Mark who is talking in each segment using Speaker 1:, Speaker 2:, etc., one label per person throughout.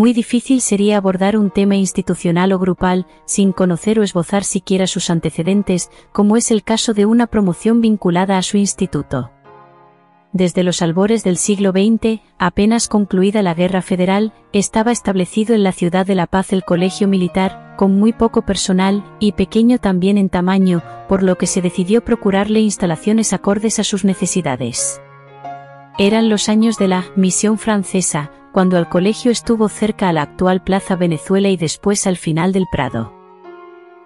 Speaker 1: muy difícil sería abordar un tema institucional o grupal sin conocer o esbozar siquiera sus antecedentes, como es el caso de una promoción vinculada a su instituto. Desde los albores del siglo XX, apenas concluida la Guerra Federal, estaba establecido en la Ciudad de La Paz el Colegio Militar, con muy poco personal, y pequeño también en tamaño, por lo que se decidió procurarle instalaciones acordes a sus necesidades. Eran los años de la «Misión Francesa», cuando el colegio estuvo cerca a la actual Plaza Venezuela y después al final del Prado.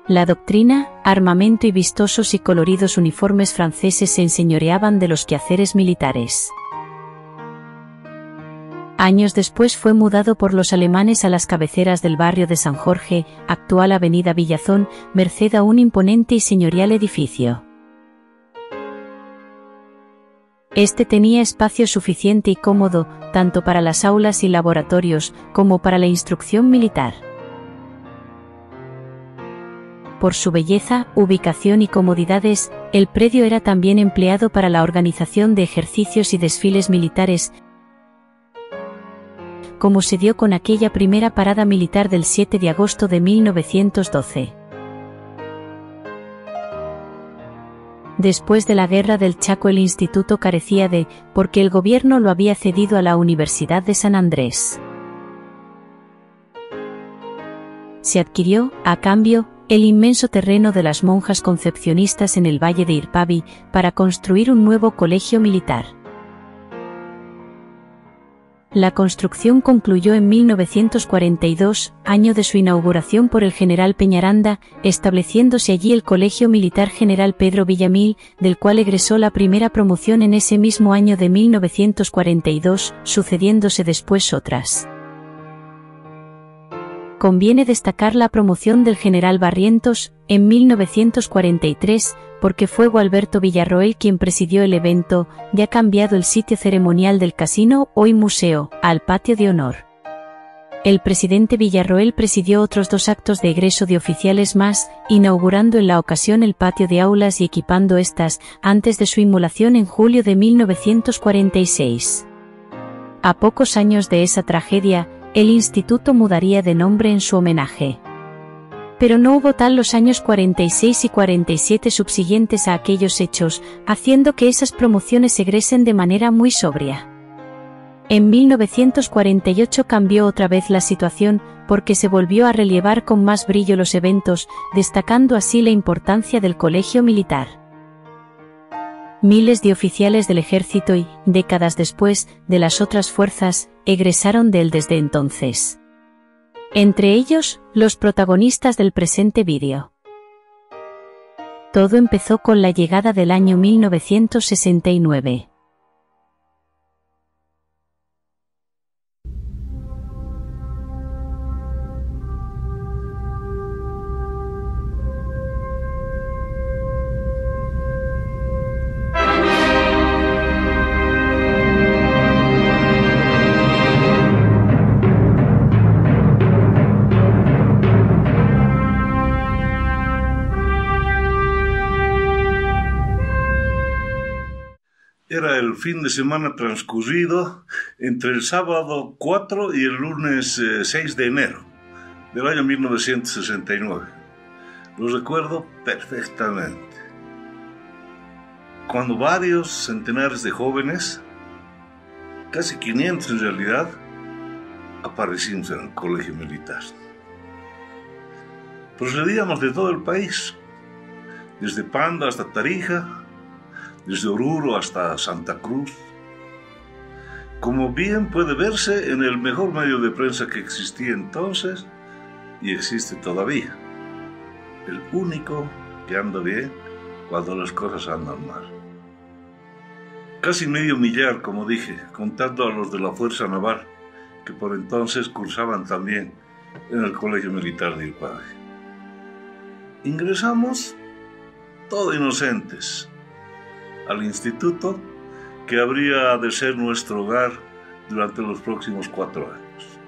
Speaker 1: La doctrina, armamento y vistosos y coloridos uniformes franceses se enseñoreaban de los quehaceres militares. Años después fue mudado por los alemanes a las cabeceras del barrio de San Jorge, actual Avenida Villazón, merced a un imponente y señorial edificio. Este tenía espacio suficiente y cómodo, tanto para las aulas y laboratorios, como para la instrucción militar. Por su belleza, ubicación y comodidades, el predio era también empleado para la organización de ejercicios y desfiles militares, como se dio con aquella primera parada militar del 7 de agosto de 1912. Después de la Guerra del Chaco el instituto carecía porque el gobierno lo había cedido a la Universidad de San Andrés. Se adquirió, a cambio, el inmenso terreno de las monjas concepcionistas en el valle de Irpavi, para construir un nuevo colegio militar. La construcción concluyó en 1942, año de su inauguración por el general Peñaranda, estableciéndose allí el Colegio Militar General Pedro Villamil, del cual egresó la primera promoción en ese mismo año de 1942, sucediéndose después otras. Conviene destacar la promoción del general Barrientos, en 1943, porque fue Gualberto Villarroel quien presidió el evento, ya cambiado el sitio ceremonial del casino, hoy museo, al patio de honor. El presidente Villarroel presidió otros 2 actos de egreso de oficiales más, inaugurando en la ocasión el patio de aulas y equipando estas, antes de su inmolación en julio de 1946. A pocos años de esa tragedia, el instituto mudaría de nombre en su homenaje. Pero no hubo tal los años 46 y 47 subsiguientes a aquellos hechos, haciendo que esas promociones egresen de manera muy sobria. En 1948 cambió otra vez la situación, porque se volvió a relievar con más brillo los eventos, destacando así la importancia del colegio militar. Miles de oficiales del ejército y, décadas después, de las otras fuerzas, egresaron de él desde entonces. Entre ellos, los protagonistas del presente vídeo. Todo empezó con la llegada del año 1969.
Speaker 2: Era el fin de semana transcurrido entre el sábado 4 y el lunes 6 de enero del año 1969. Lo recuerdo perfectamente. Cuando varios centenares de jóvenes, casi 500 en realidad, aparecimos en el colegio militar. Procedíamos de todo el país, desde Panda hasta Tarija, desde Oruro hasta Santa Cruz. Como bien puede verse en el mejor medio de prensa que existía entonces y existe todavía, el único que anda bien cuando las cosas andan mal. Casi medio millar, como dije, contando a los de la Fuerza Naval, que por entonces cursaban también en el Colegio Militar de Irpavi. Ingresamos, todo inocentes, al instituto que habría de ser nuestro hogar durante los próximos 4 años.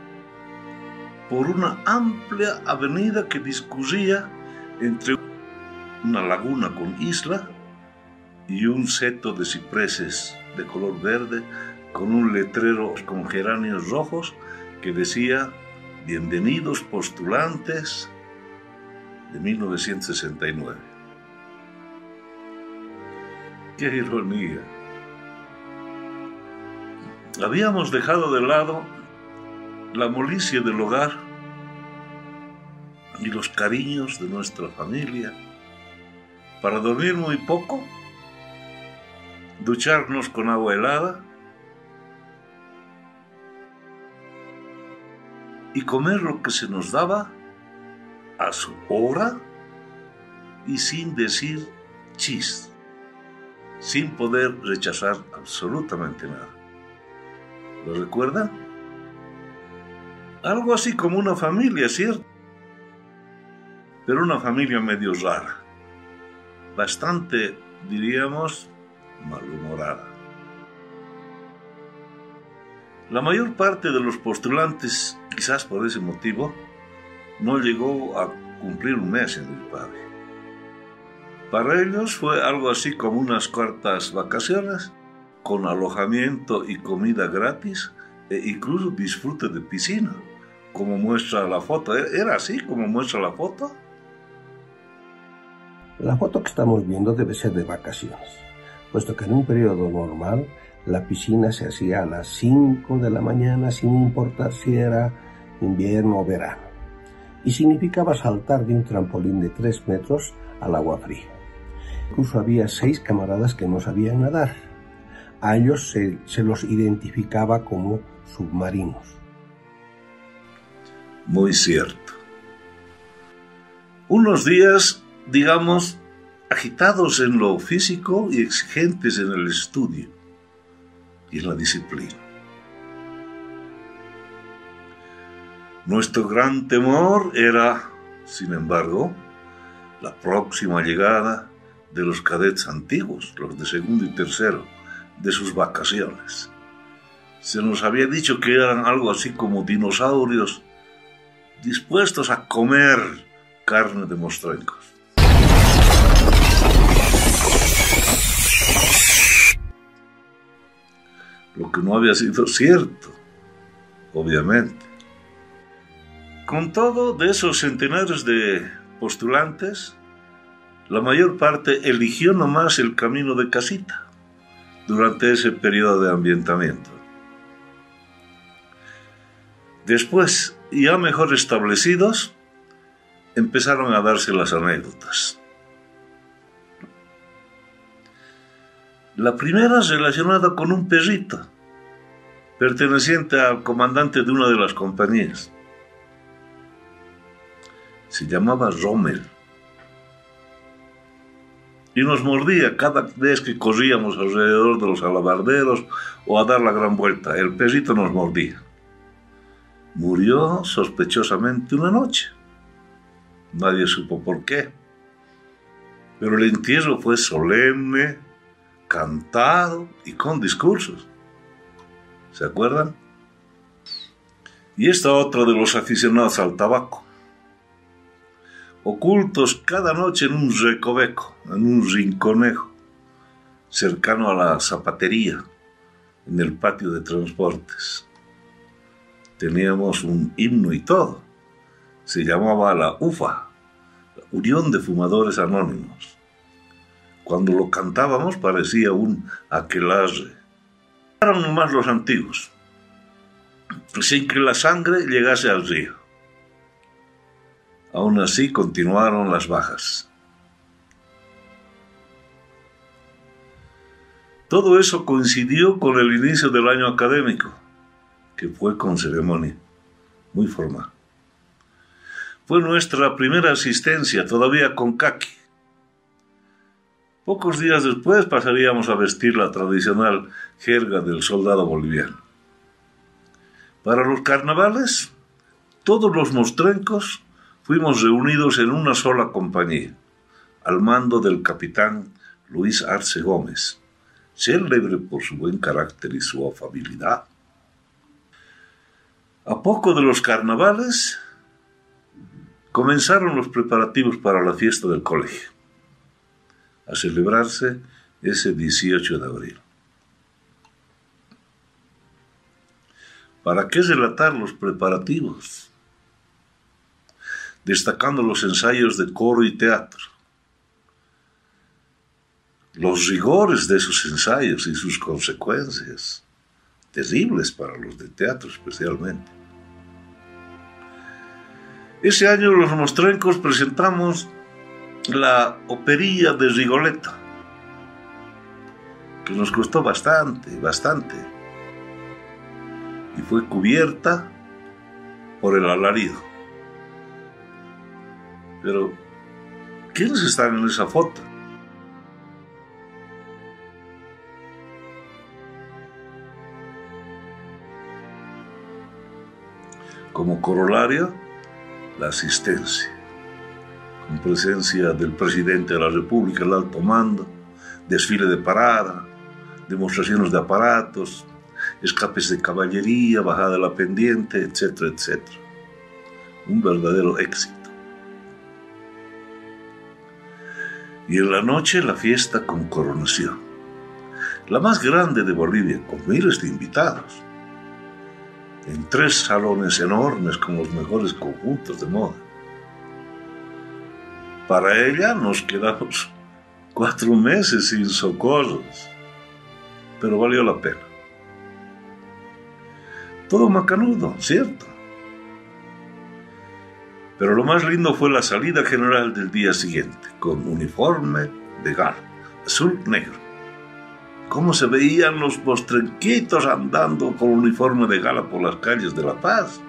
Speaker 2: Por una amplia avenida que discurría entre una laguna con isla y un seto de cipreses de color verde con un letrero con geranios rojos que decía Bienvenidos postulantes de 1969. ¡Qué ironía! Habíamos dejado de lado la molicie del hogar y los cariños de nuestra familia para dormir muy poco, ducharnos con agua helada y comer lo que se nos daba a su hora y sin decir chis, sin poder rechazar absolutamente nada. ¿Lo recuerdan? Algo así como una familia, ¿cierto? Pero una familia medio rara, bastante, diríamos, malhumorada. La mayor parte de los postulantes, quizás por ese motivo, no llegó a cumplir un mes en el padre. Para ellos fue algo así como unas cortas vacaciones, con alojamiento y comida gratis, e incluso disfrute de piscina, como muestra la foto. ¿Era así como muestra la foto?
Speaker 3: La foto que estamos viendo debe ser de vacaciones, puesto que en un periodo normal la piscina se hacía a las 5 de la mañana sin importar si era invierno o verano, y significaba saltar de un trampolín de 3 metros al agua fría. Incluso había 6 camaradas que no sabían nadar. A ellos se los identificaba como submarinos.
Speaker 2: Muy cierto. Unos días, digamos, agitados en lo físico y exigentes en el estudio y en la disciplina. Nuestro gran temor era, sin embargo, la próxima llegada de los cadetes antiguos, los de segundo y tercero, de sus vacaciones. Se nos había dicho que eran algo así como dinosaurios dispuestos a comer carne de mostrencos. Lo que no había sido cierto, obviamente. Con todo, de esos centenares de postulantes, la mayor parte eligió nomás el camino de casita durante ese periodo de ambientamiento. Después, ya mejor establecidos, empezaron a darse las anécdotas. La primera relacionada con un perrito, perteneciente al comandante de una de las compañías. Se llamaba Rommel. Y nos mordía cada vez que corríamos alrededor de los alabarderos o a dar la gran vuelta. El perrito nos mordía. Murió sospechosamente una noche. Nadie supo por qué. Pero el entierro fue solemne, cantado y con discursos. ¿Se acuerdan? Y esta otra de los aficionados al tabaco. Ocultos cada noche en un recoveco, en un rinconejo, cercano a la zapatería, en el patio de transportes. Teníamos un himno y todo. Se llamaba la UFA, la Unión de Fumadores Anónimos. Cuando lo cantábamos parecía un aquelarre. Eran nomás los antiguos, sin que la sangre llegase al río. Aún así continuaron las bajas. Todo eso coincidió con el inicio del año académico, que fue con ceremonia, muy formal. Fue nuestra primera asistencia, todavía con caqui. Pocos días después pasaríamos a vestir la tradicional jerga del soldado boliviano. Para los carnavales, todos los mostrencos fuimos reunidos en una sola compañía, al mando del capitán Luis Arce Gómez, célebre por su buen carácter y su afabilidad. A poco de los carnavales, comenzaron los preparativos para la fiesta del colegio, a celebrarse ese 18 de abril. ¿Para qué relatar los preparativos? destacando los ensayos de coro y teatro. Los rigores de esos ensayos y sus consecuencias, terribles para los de teatro especialmente. Ese año los mostrencos presentamos la operilla de Rigoleta, que nos costó bastante, y fue cubierta por el alarido. Pero, ¿quiénes están en esa foto? Como corolario, la asistencia, con presencia del presidente de la República, el alto mando, desfile de parada, demostraciones de aparatos, escapes de caballería, bajada de la pendiente, etcétera, etcétera. Un verdadero éxito. Y en la noche la fiesta con coronación, la más grande de Bolivia, con miles de invitados, en 3 salones enormes con los mejores conjuntos de moda. Para ella nos quedamos 4 meses sin socorros, pero valió la pena. Todo macanudo, ¿cierto? Pero lo más lindo fue la salida general del día siguiente, con uniforme de gala, azul-negro. Cómo se veían los mostrenquitos andando con uniforme de gala por las calles de La Paz.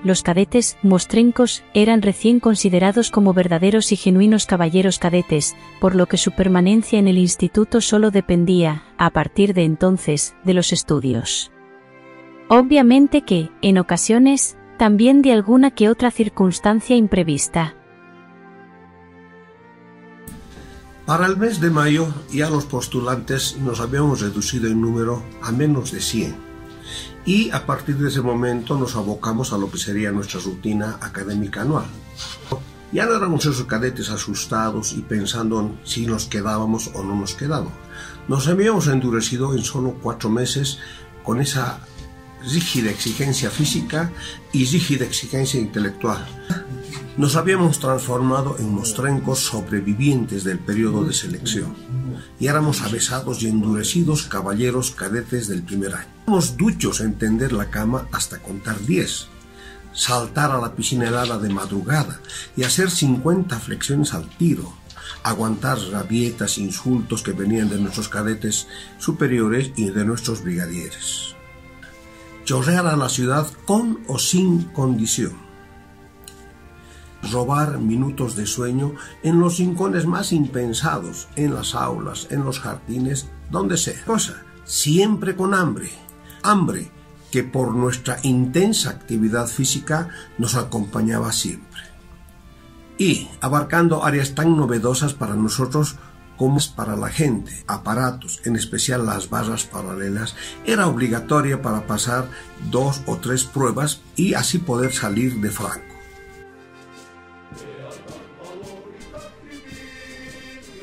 Speaker 1: Los cadetes mostrencos eran recién considerados como verdaderos y genuinos caballeros cadetes, por lo que su permanencia en el instituto solo dependía, a partir de entonces, de los estudios. Obviamente que, en ocasiones, también de alguna que otra circunstancia imprevista.
Speaker 3: Para el mes de mayo ya los postulantes nos habíamos reducido en número a menos de 100 y a partir de ese momento nos abocamos a lo que sería nuestra rutina académica anual. Ya no éramos esos cadetes asustados y pensando en si nos quedábamos o no nos quedábamos. Nos habíamos endurecido en solo 4 meses con esa rígida exigencia física y rígida exigencia intelectual. Nos habíamos transformado en mostrencos sobrevivientes del periodo de selección y éramos avesados y endurecidos caballeros cadetes del primer año. Éramos duchos en tender la cama hasta contar 10, saltar a la piscina helada de madrugada y hacer 50 flexiones al tiro, aguantar rabietas e insultos que venían de nuestros cadetes superiores y de nuestros brigadieres. Chorrear a la ciudad con o sin condición. Robar minutos de sueño en los rincones más impensados, en las aulas, en los jardines, donde sea. Siempre con hambre. Hambre que por nuestra intensa actividad física nos acompañaba siempre. Y abarcando áreas tan novedosas para nosotros como para la gente, aparatos, en especial las barras paralelas, era obligatoria para pasar 2 o 3 pruebas y así poder salir de franco.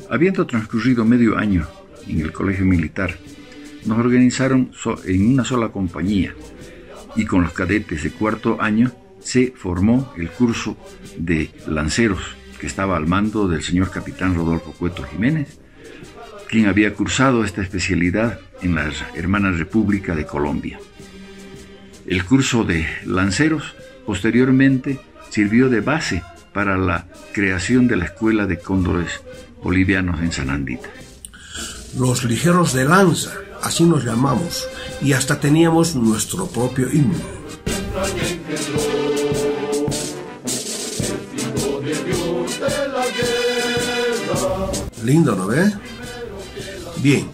Speaker 4: Habiendo transcurrido medio año en el colegio militar, nos organizaron en una sola compañía y con los cadetes de 4º año se formó el curso de lanceros que estaba al mando del señor capitán Rodolfo Cueto Jiménez, quien había cursado esta especialidad en la hermana República de Colombia. El curso de lanceros posteriormente sirvió de base para la creación de la Escuela de Cóndores Bolivianos en Sanandita.
Speaker 3: Los ligeros de lanza, así nos llamamos, y hasta teníamos nuestro propio himno. Lindo, ¿no ve? Bien,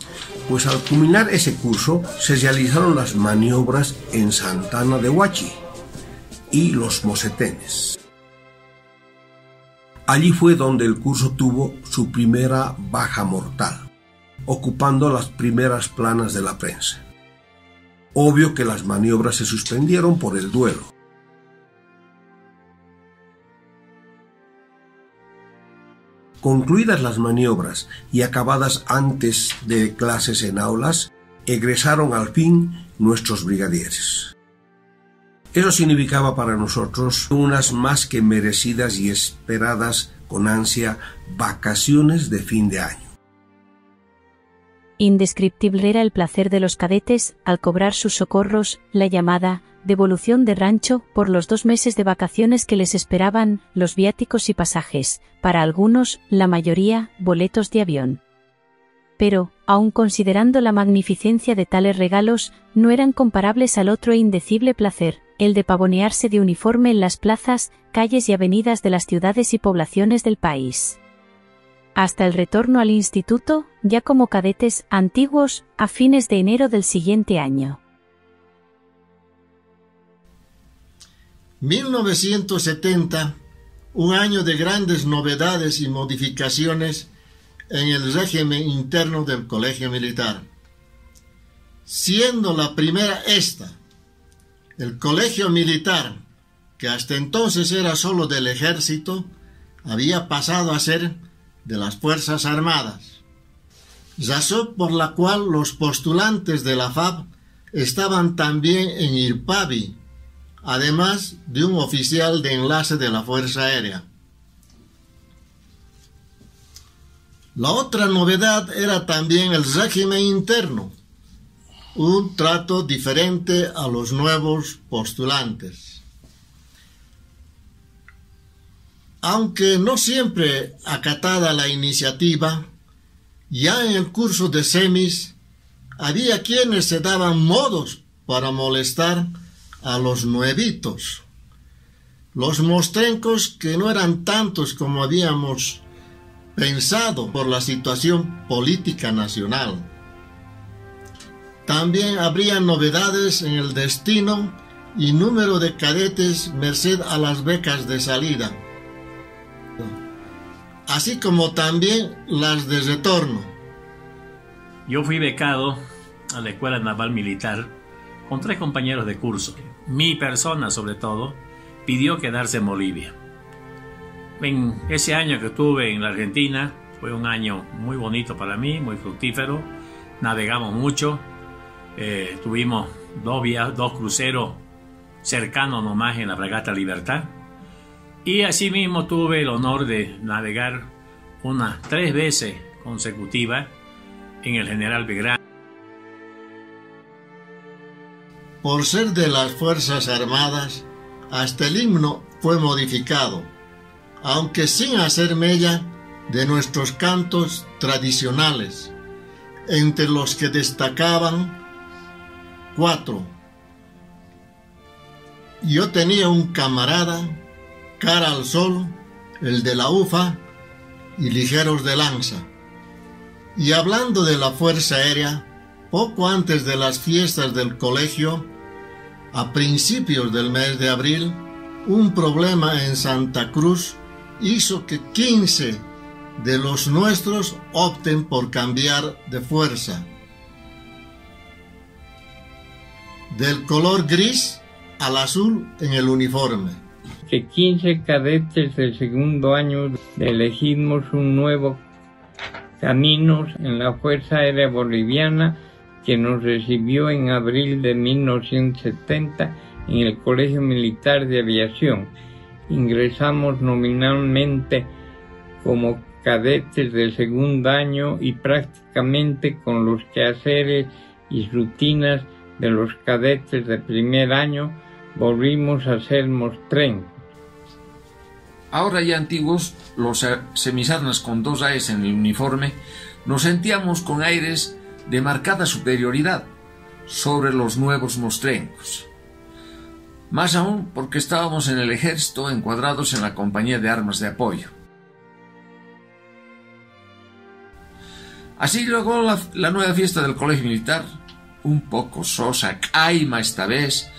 Speaker 3: pues al culminar ese curso se realizaron las maniobras en Santana de Huachi y los Mocetenes. Allí fue donde el curso tuvo su primera baja mortal, ocupando las primeras planas de la prensa. Obvio que las maniobras se suspendieron por el duelo. Concluidas las maniobras y acabadas antes de clases en aulas, egresaron al fin nuestros brigadieres. Eso significaba para nosotros unas más que merecidas y esperadas con ansia vacaciones de fin de año.
Speaker 1: Indescriptible era el placer de los cadetes al cobrar sus socorros, la llamada devolución de rancho, por los 2 meses de vacaciones que les esperaban, los viáticos y pasajes, para algunos, la mayoría, boletos de avión. Pero, aun considerando la magnificencia de tales regalos, no eran comparables al otro indecible placer, el de pavonearse de uniforme en las plazas, calles y avenidas de las ciudades y poblaciones del país. Hasta el retorno al instituto, ya como cadetes antiguos, a fines de enero del siguiente año.
Speaker 5: 1970, un año de grandes novedades y modificaciones en el régimen interno del Colegio Militar. Siendo la primera esta, el Colegio Militar, que hasta entonces era solo del Ejército, había pasado a ser de las Fuerzas Armadas, razón por la cual los postulantes de la FAB estaban también en Irpavi, además de un oficial de enlace de la Fuerza Aérea. La otra novedad era también el régimen interno, un trato diferente a los nuevos postulantes. Aunque no siempre acatada la iniciativa, ya en el curso de semis había quienes se daban modos para molestar a los nuevitos. Los mostrencos, que no eran tantos como habíamos pensado por la situación política nacional. También habría novedades en el destino y número de cadetes merced a las becas de salida, así como también las de retorno.
Speaker 6: Yo fui becado a la Escuela Naval Militar con 3 compañeros de curso. Mi persona, sobre todo, pidió quedarse en Bolivia. En ese año que estuve en la Argentina, fue un año muy bonito para mí, muy fructífero. Navegamos mucho, tuvimos 2 cruceros cercanos nomás en la fragata Libertad. Y asimismo tuve el honor de navegar unas 3 veces consecutivas en el General Belgrano.
Speaker 5: Por ser de las Fuerzas Armadas, hasta el himno fue modificado, aunque sin hacer mella de nuestros cantos tradicionales, entre los que destacaban 4. Yo tenía un camarada, Cara al Sol, el de la UFA y Ligeros de Lanza. Y hablando de la Fuerza Aérea, poco antes de las fiestas del colegio, a principios del mes de abril, un problema en Santa Cruz hizo que 15 de los nuestros opten por cambiar de fuerza, del color gris al azul en el uniforme.
Speaker 7: Que 15 cadetes del segundo año elegimos un nuevo camino en la Fuerza Aérea Boliviana, que nos recibió en abril de 1970 en el Colegio Militar de Aviación. Ingresamos nominalmente como cadetes del segundo año y prácticamente con los quehaceres y rutinas de los cadetes de primer año volvimos a ser mostrencos.
Speaker 4: Ahora ya antiguos, los semisarnas con 2 A's en el uniforme, nos sentíamos con aires de marcada superioridad sobre los nuevos mostrencos. Más aún porque estábamos en el ejército encuadrados en la compañía de armas de apoyo. Así llegó la nueva fiesta del Colegio Militar, un poco sosa, caima esta vez,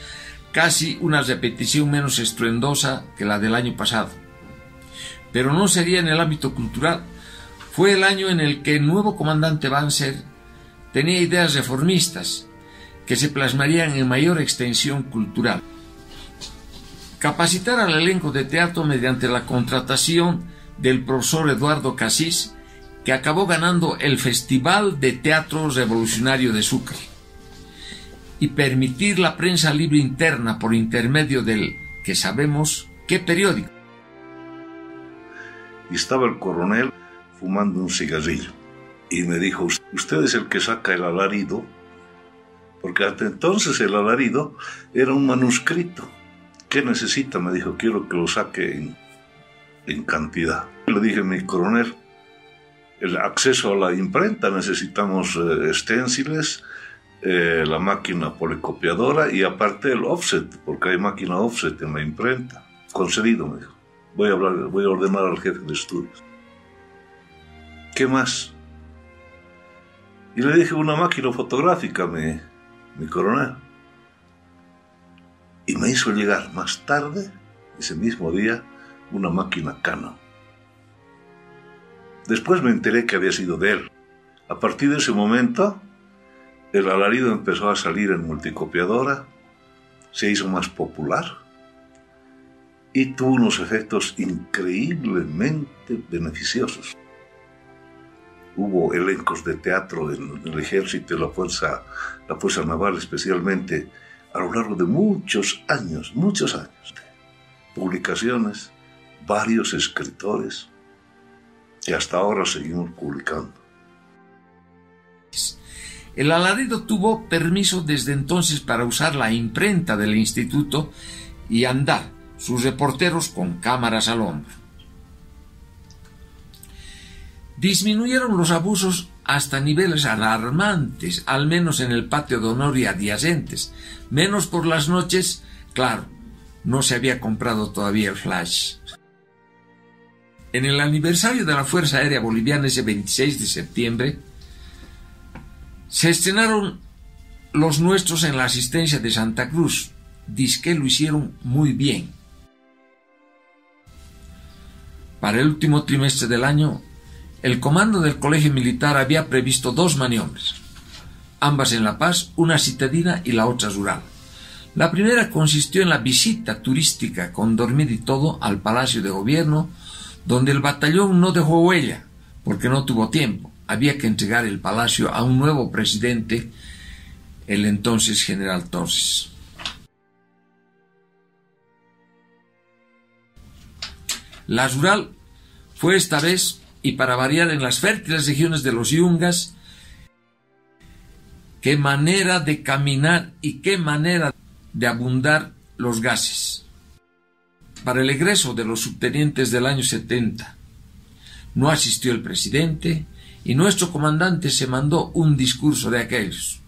Speaker 4: casi una repetición menos estruendosa que la del año pasado. Pero no sería en el ámbito cultural. Fue el año en el que el nuevo comandante Banzer tenía ideas reformistas que se plasmarían en mayor extensión cultural. Capacitar al elenco de teatro mediante la contratación del profesor Eduardo Casís, que acabó ganando el Festival de Teatro Revolucionario de Sucre.
Speaker 8: y permitir la prensa libre interna por intermedio del que sabemos qué periódico.
Speaker 2: Y estaba el coronel fumando un cigarrillo y me dijo: usted es el que saca el alarido, porque hasta entonces el alarido era un manuscrito. ¿Qué necesita? Me dijo: quiero que lo saque en cantidad. Le dije: mi coronel, el acceso a la imprenta, necesitamos esténciles, la máquina policopiadora y aparte el offset, porque hay máquina offset en la imprenta. Concedido, me dijo. Voy a ordenar al jefe de estudios. ¿Qué más? Y le dije: una máquina fotográfica, mi coronel. Y me hizo llegar más tarde, ese mismo día, una máquina Canon. Después me enteré que había sido de él. A partir de ese momento, el alarido empezó a salir en multicopiadora, se hizo más popular y tuvo unos efectos increíblemente beneficiosos. Hubo elencos de teatro en el ejército y la fuerza naval especialmente a lo largo de muchos años, publicaciones, varios escritores que hasta ahora seguimos publicando.
Speaker 8: El alarido tuvo permiso desde entonces para usar la imprenta del instituto y andar sus reporteros con cámaras al hombro. Disminuyeron los abusos hasta niveles alarmantes, al menos en el patio de honor y adyacentes, menos por las noches. Claro, no se había comprado todavía el flash. En el aniversario de la Fuerza Aérea Boliviana, ese 26 de septiembre, se estrenaron los nuestros en la asistencia de Santa Cruz. Dizque lo hicieron muy bien. Para el último trimestre del año, el comando del Colegio Militar había previsto 2 maniobras, ambas en La Paz, una citadina y la otra rural. La primera consistió en la visita turística con dormir y todo al Palacio de Gobierno, donde el batallón no dejó huella, porque no tuvo tiempo. Había que entregar el palacio a un nuevo presidente, el entonces general Torres. La rural fue esta vez, y para variar, en las fértiles regiones de los Yungas. Qué manera de caminar y qué manera de abundar los gases. Para el egreso de los subtenientes del año 70, no asistió el presidente y nuestro comandante se mandó un discurso de aquellos.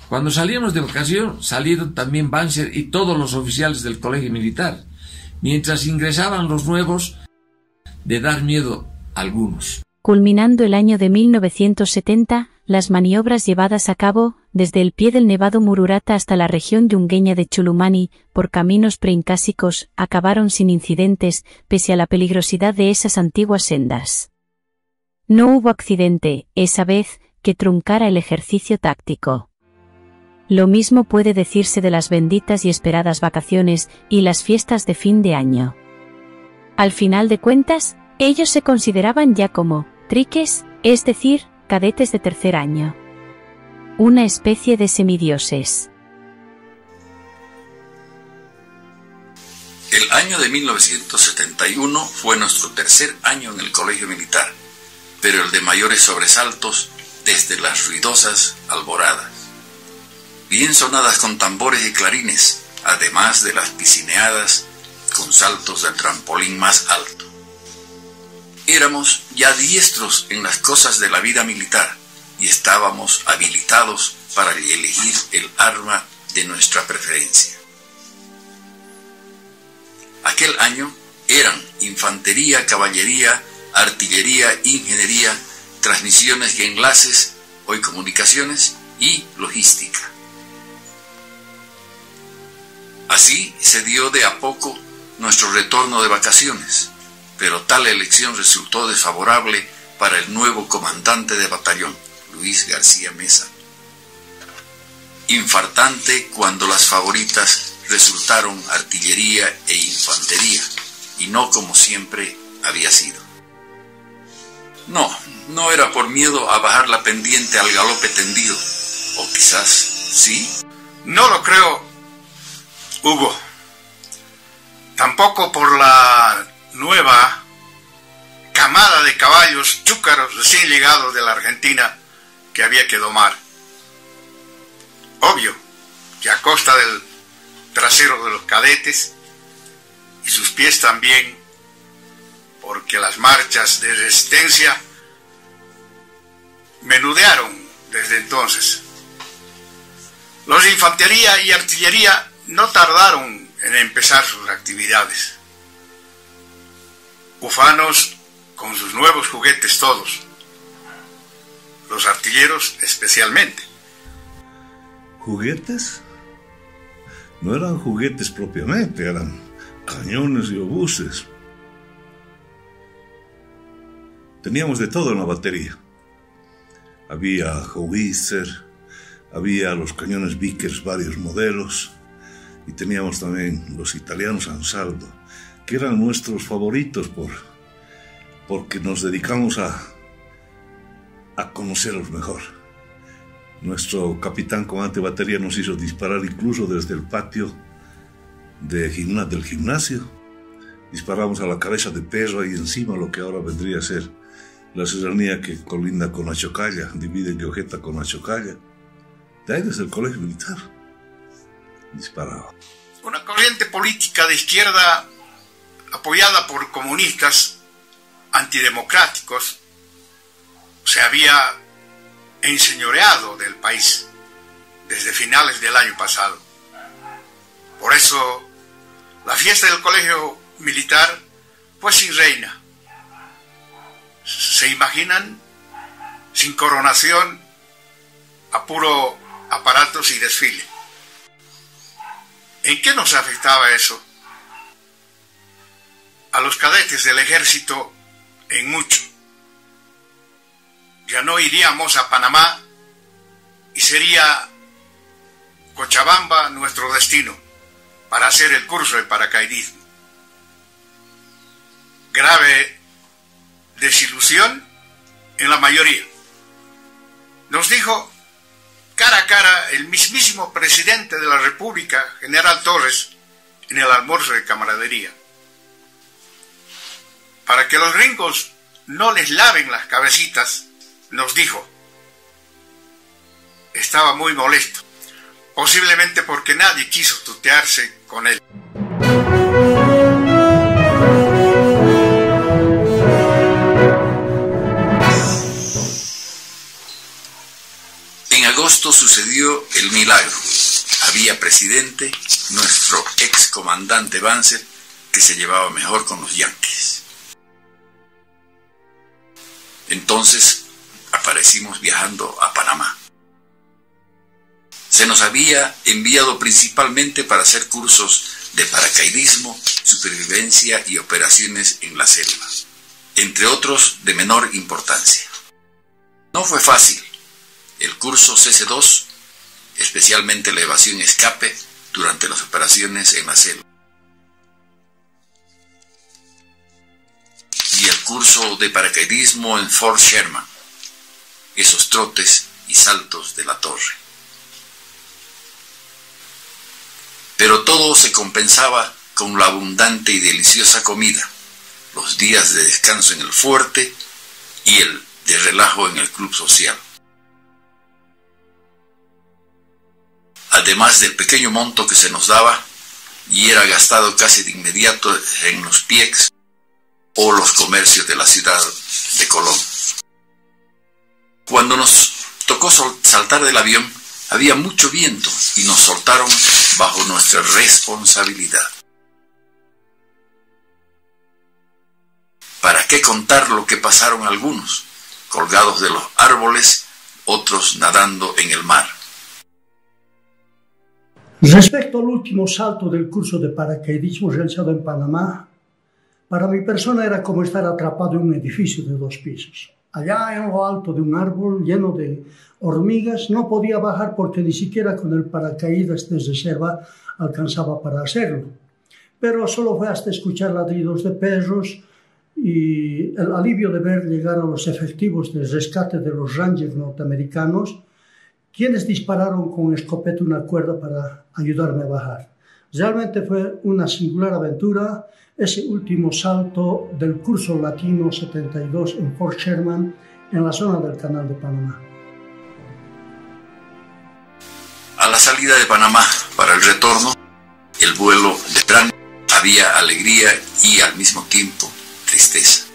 Speaker 8: Cuando salíamos de vacación, salieron también Banzer y todos los oficiales del colegio militar, mientras ingresaban los nuevos, de dar miedo a algunos.
Speaker 1: Culminando el año de 1970, las maniobras llevadas a cabo, desde el pie del Nevado Mururata hasta la región yungueña de Chulumani, por caminos preincásicos, acabaron sin incidentes, pese a la peligrosidad de esas antiguas sendas. No hubo accidente, esa vez, que truncara el ejercicio táctico. Lo mismo puede decirse de las benditas y esperadas vacaciones y las fiestas de fin de año. Al final de cuentas, ellos se consideraban ya como triques, es decir, cadetes de tercer año. Una especie de semidioses.
Speaker 9: El año de 1971 fue nuestro tercer año en el colegio militar, pero el de mayores sobresaltos desde las ruidosas alboradas, bien sonadas con tambores y clarines, además de las piscineadas con saltos del trampolín más alto. Éramos ya diestros en las cosas de la vida militar y estábamos habilitados para elegir el arma de nuestra preferencia. Aquel año eran infantería, caballería, artillería, ingeniería, transmisiones y enlaces, hoy comunicaciones, y logística. Así se dio de a poco nuestro retorno de vacaciones, pero tal elección resultó desfavorable para el nuevo comandante de batallón, Luis García Mesa. Infartante cuando las favoritas resultaron artillería e infantería, y no como siempre había sido. No era por miedo a bajar la pendiente al galope tendido, o quizás ¿Sí?
Speaker 10: No lo creo, Hugo. Tampoco por la nueva camada de caballos chúcaros recién llegados de la Argentina que había que domar. Obvio que a costa del trasero de los cadetes y sus pies también, porque las marchas de resistencia menudearon desde entonces. Los de infantería y artillería no tardaron en empezar sus actividades. Ufanos con sus nuevos juguetes todos, los artilleros especialmente.
Speaker 2: ¿Juguetes? No eran juguetes propiamente, eran cañones y obuses. Teníamos de todo en la batería. Había howitzer, había los cañones Vickers, varios modelos, y teníamos también los italianos Ansaldo, que eran nuestros favoritos porque nos dedicamos a conocerlos mejor. Nuestro capitán comandante de batería nos hizo disparar incluso desde el patio del gimnasio. Disparamos a la cabeza de perro ahí encima, lo que ahora vendría a ser la serranía que colinda con Achocalla, divide Llojeta con Achocalla. De ahí desde el colegio militar disparaba.
Speaker 10: Una corriente política de izquierda apoyada por comunistas antidemocráticos se había enseñoreado del país desde finales del año pasado. Por eso la fiesta del colegio militar fue sin reina. ¿Se imaginan? Sin coronación, a puro aparatos y desfile. ¿En qué nos afectaba eso? A los cadetes del ejército en mucho. Ya no iríamos a Panamá y sería Cochabamba nuestro destino para hacer el curso de paracaidismo. Grave desilusión en la mayoría. Nos dijo cara a cara el mismísimo presidente de la República, General Torres, en el almuerzo de camaradería. Para que los gringos no les laven las cabecitas, nos dijo. Estaba muy molesto, posiblemente porque nadie quiso tutearse con él.
Speaker 9: En agosto sucedió el milagro. Había presidente, nuestro ex comandante Banzer, que se llevaba mejor con los yanquis. Entonces aparecimos viajando a Panamá. Se nos había enviado principalmente para hacer cursos de paracaidismo, supervivencia y operaciones en la selva, entre otros de menor importancia. No fue fácil. El curso CC2, especialmente la evasión y escape durante las operaciones en la selva. Y el curso de paracaidismo en Fort Sherman, esos trotes y saltos de la torre. Pero todo se compensaba con la abundante y deliciosa comida, los días de descanso en el fuerte y el de relajo en el club social. Además del pequeño monto que se nos daba y era gastado casi de inmediato en los PIECs o los comercios de la ciudad de Colón. Cuando nos tocó saltar del avión, había mucho viento y nos soltaron bajo nuestra responsabilidad. ¿Para qué contar lo que pasaron algunos, colgados de los árboles, otros nadando en el mar?
Speaker 11: Respecto al último salto del curso de paracaidismo realizado en Panamá, para mi persona era como estar atrapado en un edificio de 2 pisos. Allá en lo alto de un árbol lleno de hormigas no podía bajar porque ni siquiera con el paracaídas de reserva alcanzaba para hacerlo. Pero solo fue hasta escuchar ladridos de perros y el alivio de ver llegar a los efectivos de rescate de los Rangers norteamericanos quienes dispararon con escopeta una cuerda para ayudarme a bajar. Realmente fue una singular aventura ese último salto del curso latino 72 en Fort Sherman, en la zona del Canal de Panamá.
Speaker 9: A la salida de Panamá para el retorno, el vuelo de Trán, había alegría y al mismo tiempo tristeza.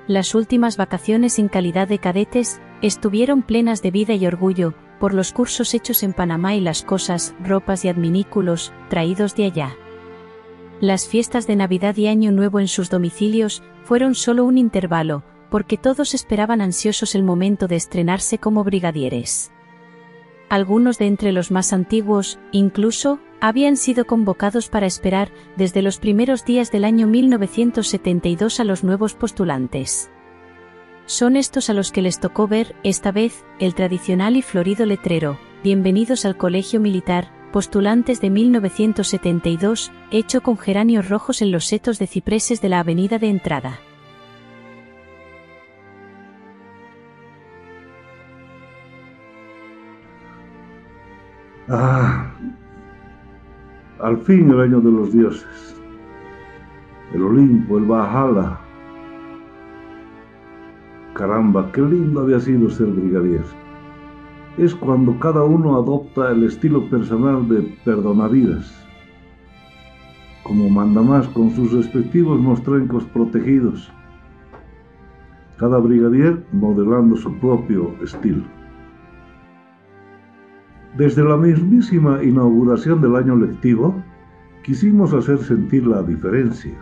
Speaker 1: Las últimas vacaciones en calidad de cadetes estuvieron plenas de vida y orgullo por los cursos hechos en Panamá y las cosas, ropas y adminículos traídos de allá. Las fiestas de Navidad y Año Nuevo en sus domicilios fueron solo un intervalo, porque todos esperaban ansiosos el momento de estrenarse como brigadieres. Algunos de entre los más antiguos, incluso, habían sido convocados para esperar desde los primeros días del año 1972 a los nuevos postulantes. Son estos a los que les tocó ver, esta vez, el tradicional y florido letrero, «Bienvenidos al Colegio Militar», postulantes de 1972, hecho con geranios rojos en los setos de cipreses de la avenida de entrada.
Speaker 2: Al fin el año de los dioses, el Olimpo, el Valhalla. Caramba, qué lindo había sido ser brigadier. Es cuando cada uno adopta el estilo personal de perdonavidas, como mandamás con sus respectivos mostrencos protegidos, cada brigadier modelando su propio estilo. Desde la mismísima inauguración del año lectivo, quisimos hacer sentir la diferencia.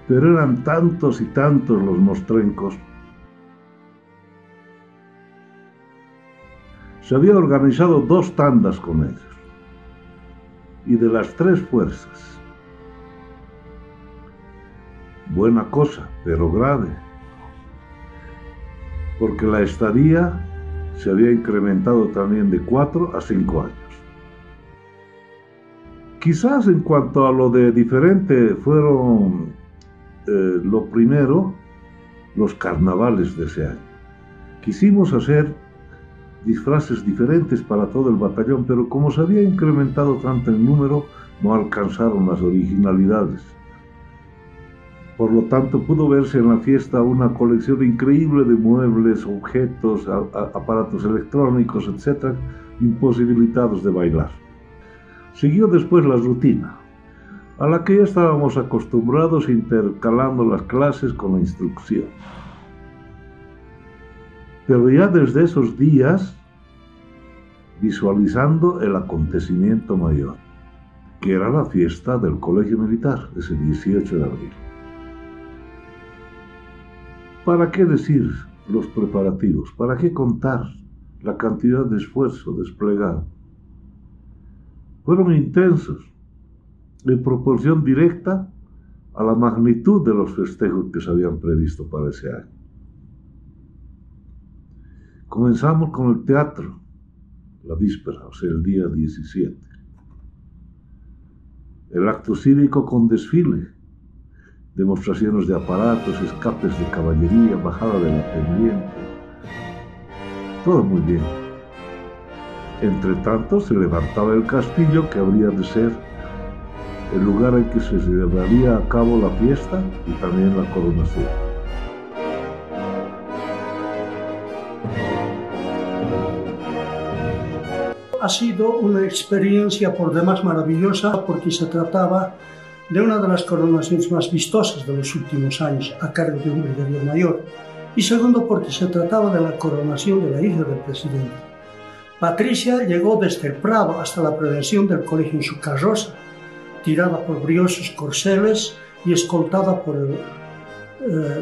Speaker 2: Pero eran tantos y tantos los mostrencos. Se había organizado 2 tandas con ellos, y de las 3 fuerzas. Buena cosa, pero grave, porque la estadía se había incrementado también de 4 a 5 años. Quizás en cuanto a lo de diferente fueron lo primero, los carnavales de ese año. Quisimos hacer disfraces diferentes para todo el batallón, pero como se había incrementado tanto el número, no alcanzaron las originalidades. Por lo tanto, pudo verse en la fiesta una colección increíble de muebles, objetos, aparatos electrónicos, etc., imposibilitados de bailar. Siguió después la rutina, a la que ya estábamos acostumbrados, intercalando las clases con la instrucción. Pero ya desde esos días, visualizando el acontecimiento mayor, que era la fiesta del Colegio Militar, ese 18 de abril. ¿Para qué decir los preparativos? ¿Para qué contar la cantidad de esfuerzo desplegado? Fueron intensos, en proporción directa a la magnitud de los festejos que se habían previsto para ese año. Comenzamos con el teatro, la víspera, o sea, el día 17. El acto cívico con desfile, demostraciones de aparatos, escapes de caballería, bajada de la pendiente. Todo muy bien. Entre tanto, se levantaba el castillo, que habría de ser el lugar en que se llevaría a cabo la fiesta y también la coronación.
Speaker 11: Ha sido una experiencia por demás maravillosa, porque se trataba de una de las coronaciones más vistosas de los últimos años a cargo de un brigadier mayor, y segundo porque se trataba de la coronación de la hija del presidente. Patricia llegó desde el Prado hasta la prevención del colegio en su carroza, tirada por briosos corceles y escoltada por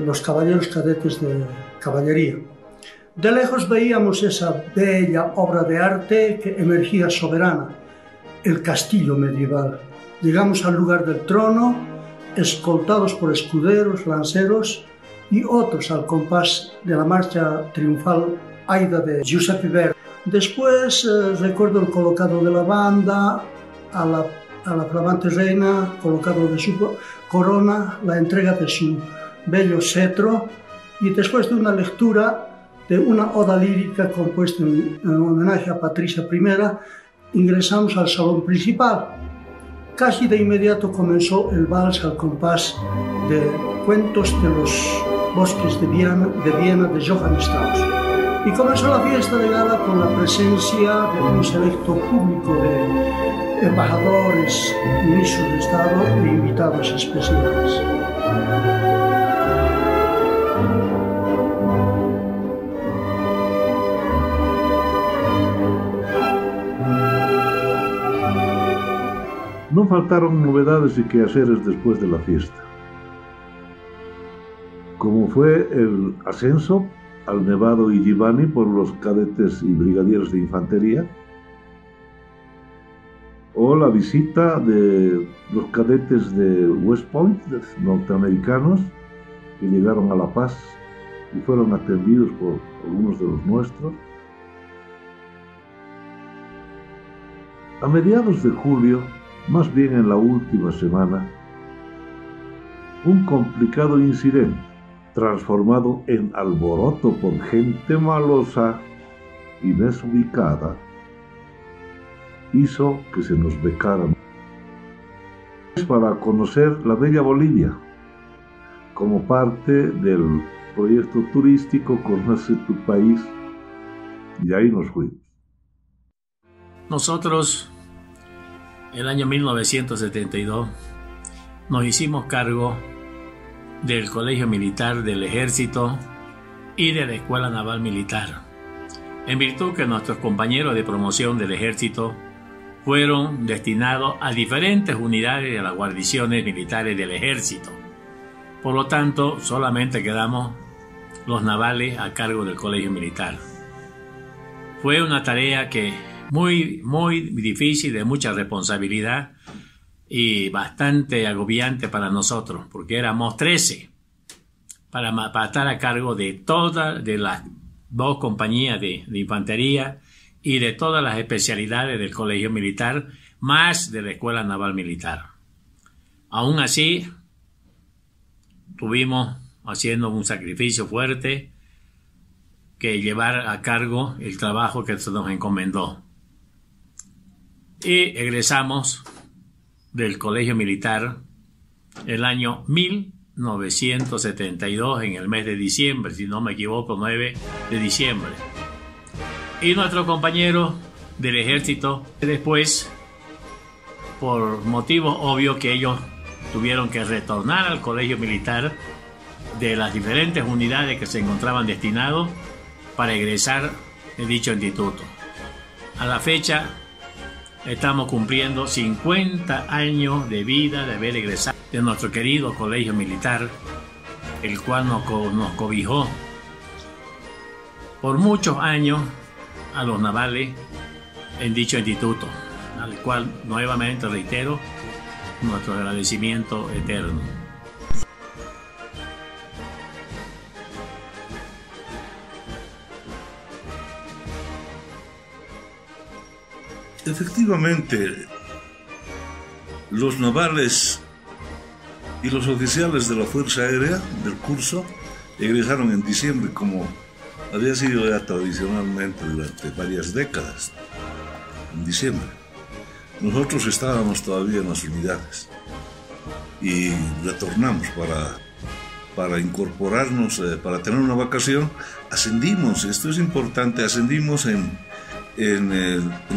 Speaker 11: los caballeros cadetes de caballería. De lejos veíamos esa bella obra de arte que emergía soberana, el castillo medieval. Llegamos al lugar del trono, escoltados por escuderos, lanceros y otros al compás de la marcha triunfal Aida de Giuseppe Verdi. Después recuerdo el colocado de la banda, a la flamante reina, colocado de su corona, la entrega de su bello cetro, y después de una lectura de una oda lírica compuesta en homenaje a Patricia I, ingresamos al salón principal. Casi de inmediato comenzó el vals al compás de Cuentos de los bosques de Viena de Johann Strauss. Y comenzó la fiesta de gala con la presencia de un selecto público de embajadores, ministros de Estado e invitados especiales.
Speaker 2: No faltaron novedades y quehaceres después de la fiesta, como fue el ascenso al Nevado y Giovanni por los cadetes y brigadieros de infantería, o la visita de los cadetes de West Point, norteamericanos, que llegaron a La Paz y fueron atendidos por algunos de los nuestros. A mediados de julio, más bien en la última semana, un complicado incidente, transformado en alboroto por gente malosa y desubicada, hizo que se nos becaran para conocer la bella Bolivia, como parte del proyecto turístico Conoce tu País, y ahí nos fuimos.
Speaker 6: Nosotros, el año 1972, nos hicimos cargo del Colegio Militar del Ejército y de la Escuela Naval Militar, en virtud que nuestros compañeros de promoción del Ejército fueron destinados a diferentes unidades de las guarniciones militares del Ejército. Por lo tanto, solamente quedamos los navales a cargo del Colegio Militar. Fue una tarea que muy difícil, de mucha responsabilidad y bastante agobiante para nosotros, porque éramos 13 para estar a cargo de todas de las 2 compañías de infantería y de todas las especialidades del Colegio Militar, más de la Escuela Naval Militar. Aún así, tuvimos haciendo un sacrificio fuerte que llevar a cargo el trabajo que se nos encomendó. Y egresamos del Colegio Militar el año 1972, en el mes de diciembre, si no me equivoco, 9 de diciembre. Y nuestros compañeros del Ejército, después, por motivos obvios que ellos tuvieron que retornar al Colegio Militar de las diferentes unidades que se encontraban destinados para egresar de dicho instituto. A la fecha, estamos cumpliendo 50 años de vida de haber egresado de nuestro querido Colegio Militar, el cual nos cobijó por muchos años a los navales en dicho instituto, al cual nuevamente reitero nuestro agradecimiento eterno.
Speaker 2: Efectivamente, los navales y los oficiales de la Fuerza Aérea del curso egresaron en diciembre, como había sido ya tradicionalmente durante varias décadas, en diciembre. Nosotros estábamos todavía en las unidades y retornamos para incorporarnos, para tener una vacación. Ascendimos, esto es importante, ascendimos en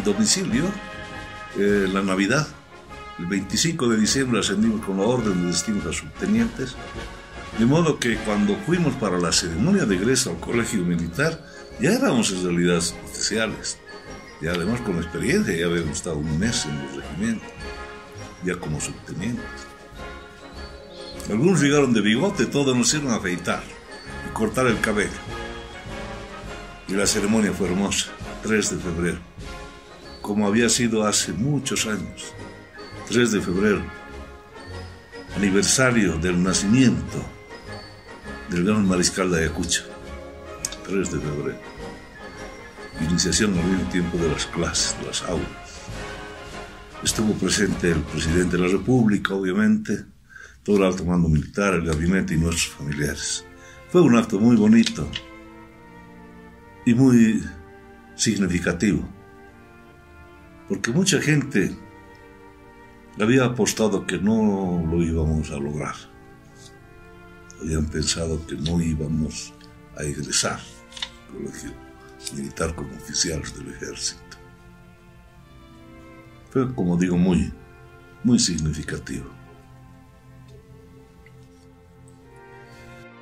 Speaker 2: domicilio la Navidad. El 25 de diciembre ascendimos con la orden de destinos a subtenientes, de modo que cuando fuimos para la ceremonia de egreso al Colegio Militar ya éramos en realidad oficiales, y además con experiencia, ya habíamos estado un mes en los regimientos, ya como subtenientes. Algunos llegaron de bigote, todos nos hicieron afeitar y cortar el cabello, y la ceremonia fue hermosa. 3 de febrero, como había sido hace muchos años. 3 de febrero, aniversario del nacimiento del gran mariscal de Ayacucho. 3 de febrero. iniciación al mismo tiempo de las clases, de las aulas. Estuvo presente el presidente de la República, obviamente, todo el alto mando militar, el gabinete y nuestros familiares. Fue un acto muy bonito y muy significativo, porque mucha gente había apostado que no lo íbamos a lograr. Habían pensado que no íbamos a egresar al colegio militar como oficiales del ejército. Fue, como digo, muy significativo.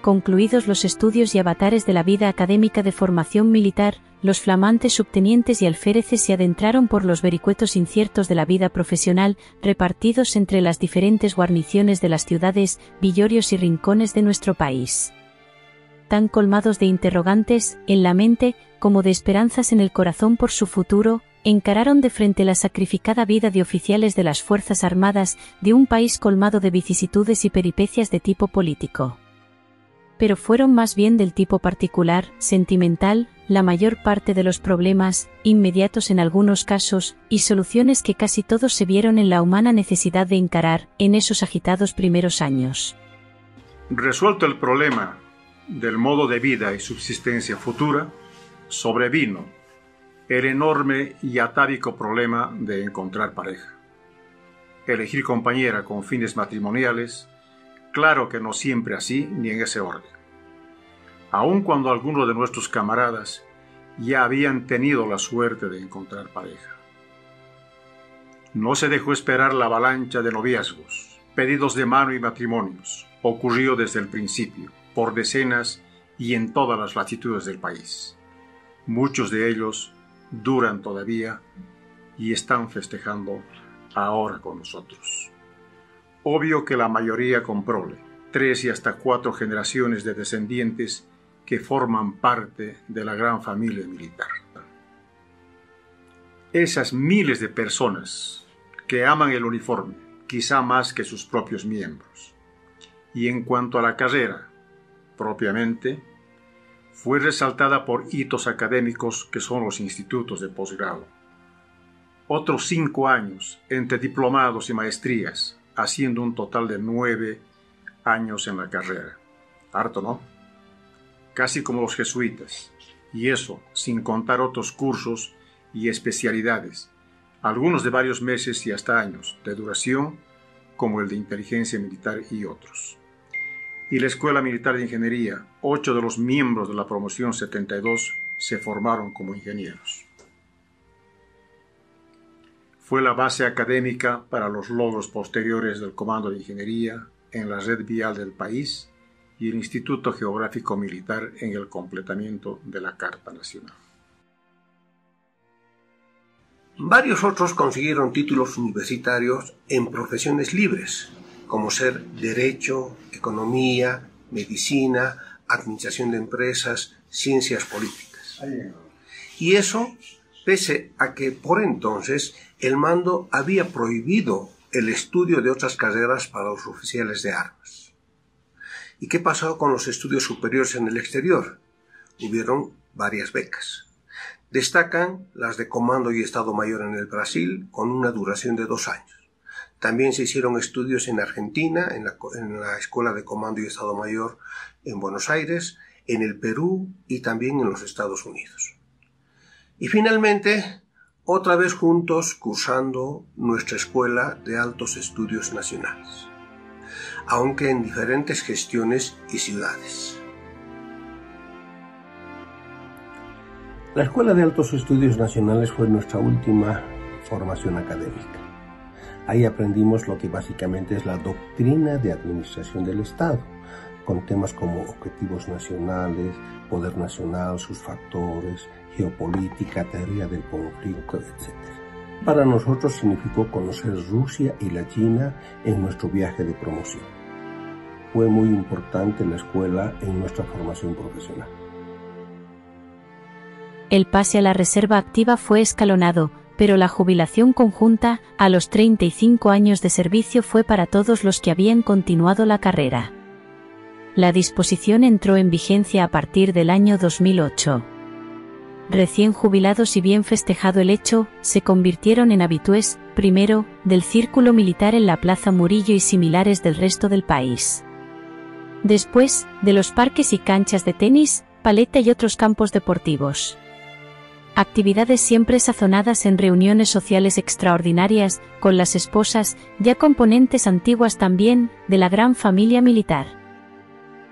Speaker 1: Concluidos los estudios y avatares de la vida académica de formación militar, los flamantes subtenientes y alféreces se adentraron por los vericuetos inciertos de la vida profesional, repartidos entre las diferentes guarniciones de las ciudades, villorios y rincones de nuestro país. Tan colmados de interrogantes, en la mente, como de esperanzas en el corazón por su futuro, encararon de frente la sacrificada vida de oficiales de las Fuerzas Armadas de un país colmado de vicisitudes y peripecias de tipo político. Pero fueron más bien del tipo particular, sentimental, la mayor parte de los problemas, inmediatos en algunos casos, y soluciones que casi todos se vieron en la humana necesidad de encarar, en esos agitados primeros años.
Speaker 12: Resuelto el problema del modo de vida y subsistencia futura, sobrevino el enorme y atávico problema de encontrar pareja. Elegir compañera con fines matrimoniales, claro que no siempre así ni en ese orden. Aun cuando algunos de nuestros camaradas ya habían tenido la suerte de encontrar pareja. No se dejó esperar la avalancha de noviazgos, pedidos de mano y matrimonios. Ocurrió desde el principio, por decenas y en todas las latitudes del país. Muchos de ellos duran todavía y están festejando ahora con nosotros. Obvio que la mayoría con prole, 3 y hasta 4 generaciones de descendientes que forman parte de la gran familia militar. Esas miles de personas que aman el uniforme, quizá más que sus propios miembros. Y en cuanto a la carrera, propiamente, fue resaltada por hitos académicos que son los institutos de posgrado. Otros 5 años entre diplomados y maestrías, haciendo un total de 9 años en la carrera. Harto, ¿no? Casi como los jesuitas, y eso sin contar otros cursos y especialidades, algunos de varios meses y hasta años de duración, como el de inteligencia militar y otros. Y la Escuela Militar de Ingeniería, 8 de los miembros de la promoción 72 se formaron como ingenieros. Fue la base académica para los logros posteriores del Comando de Ingeniería en la red vial del país y el Instituto Geográfico Militar en el completamiento de la Carta Nacional.
Speaker 3: Varios otros consiguieron títulos universitarios en profesiones libres, como ser Derecho, Economía, Medicina, Administración de Empresas, Ciencias Políticas. Y eso, pese a que por entonces el mando había prohibido el estudio de otras carreras para los oficiales de armas. ¿Y qué pasó con los estudios superiores en el exterior? Hubieron varias becas. Destacan las de Comando y Estado Mayor en el Brasil, con una duración de 2 años. También se hicieron estudios en Argentina, en la Escuela de Comando y Estado Mayor en Buenos Aires, en el Perú y también en los Estados Unidos. Y finalmente, otra vez juntos cursando nuestra Escuela de Altos Estudios Nacionales, aunque en diferentes gestiones y ciudades. La Escuela de Altos Estudios Nacionales fue nuestra última formación académica. Ahí aprendimos lo que básicamente es la doctrina de administración del Estado, con temas como objetivos nacionales, poder nacional, sus factores, geopolítica, teoría del conflicto, etc. Para nosotros significó conocer Rusia y la China en nuestro viaje de promoción. Fue muy importante la escuela en nuestra formación profesional.
Speaker 1: El pase a la reserva activa fue escalonado, pero la jubilación conjunta, a los 35 años de servicio, fue para todos los que habían continuado la carrera. La disposición entró en vigencia a partir del año 2008. recién jubilados y bien festejado el hecho, se convirtieron en habitués, primero, del círculo militar en la Plaza Murillo y similares del resto del país. Después, de los parques y canchas de tenis, paleta y otros campos deportivos. Actividades siempre sazonadas en reuniones sociales extraordinarias, con las esposas, ya componentes antiguas también, de la gran familia militar.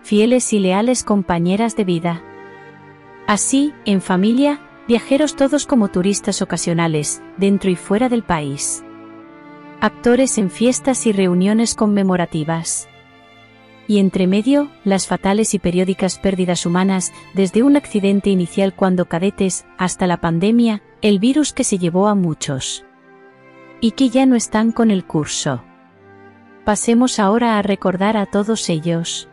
Speaker 1: Fieles y leales compañeras de vida. Así, en familia, viajeros todos como turistas ocasionales, dentro y fuera del país. Actores en fiestas y reuniones conmemorativas. Y entre medio, las fatales y periódicas pérdidas humanas, desde un accidente inicial cuando cadetes, hasta la pandemia, el virus que se llevó a muchos. Y que ya no están con el curso. Pasemos ahora a recordar a todos ellos.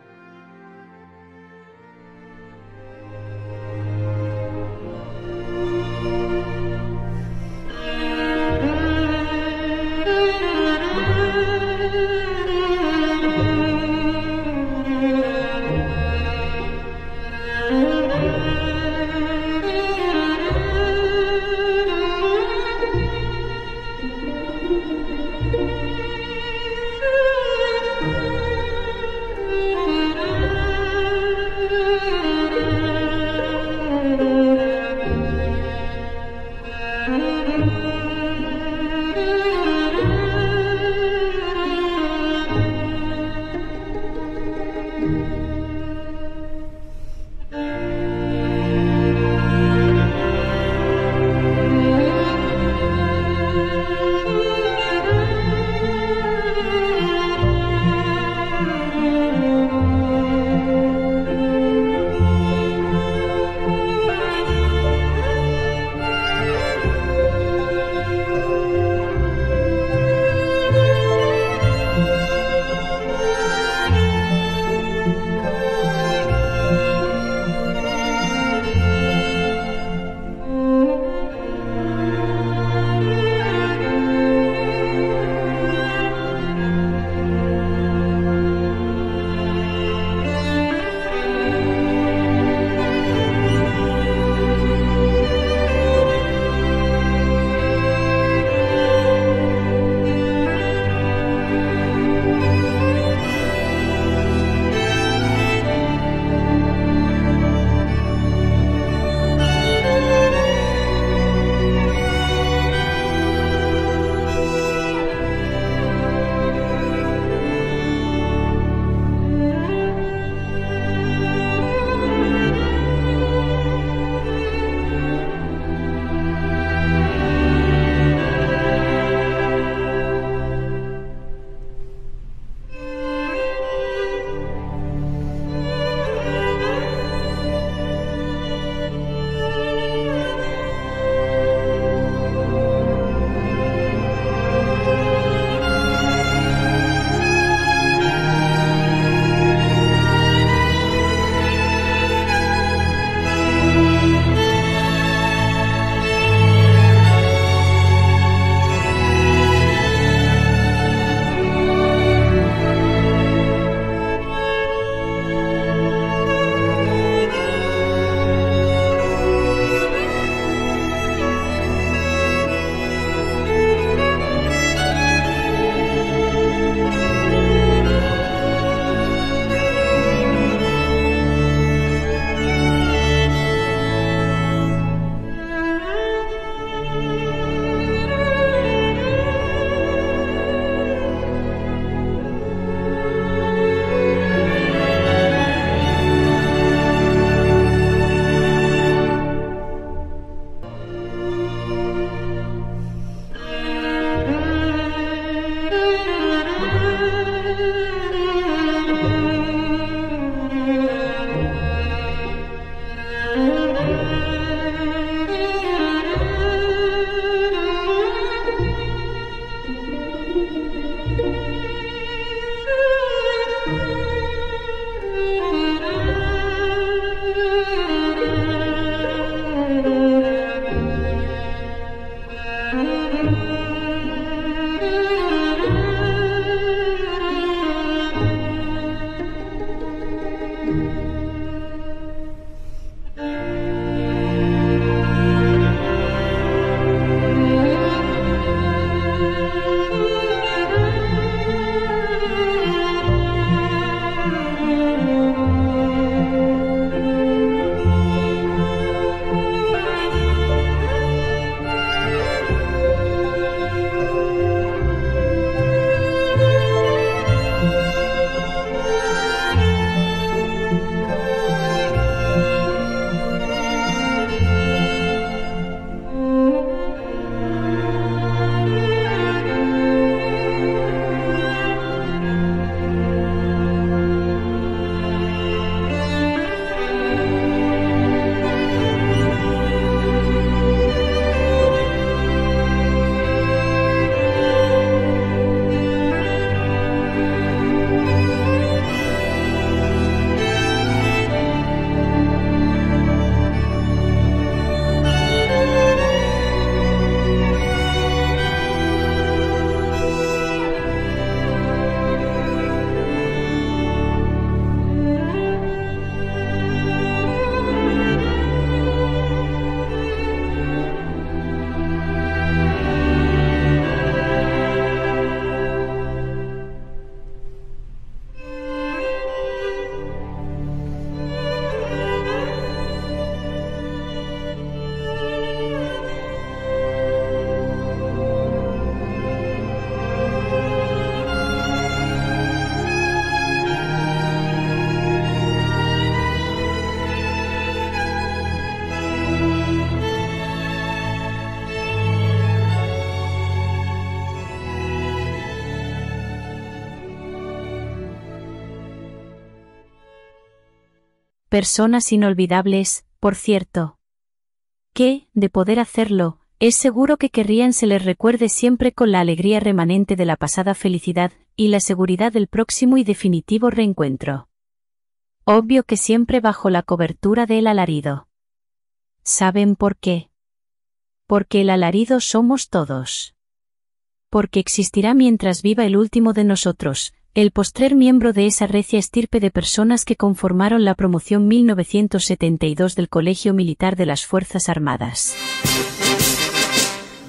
Speaker 1: Personas inolvidables, por cierto. Que, de poder hacerlo, es seguro que querrían se les recuerde siempre con la alegría remanente de la pasada felicidad y la seguridad del próximo y definitivo reencuentro. Obvio que siempre bajo la cobertura del alarido. ¿Saben por qué? Porque el alarido somos todos. Porque existirá mientras viva el último de nosotros, el postrer miembro de esa recia estirpe de personas que conformaron la promoción 1972 del Colegio Militar de las Fuerzas Armadas.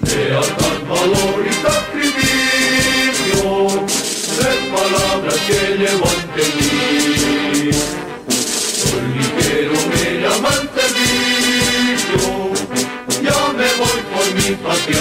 Speaker 13: Lealtad, valor y sacrificio, tres palabras que llevo ante mí. Soy ligero, me llaman servicio, ya me voy por mi patria.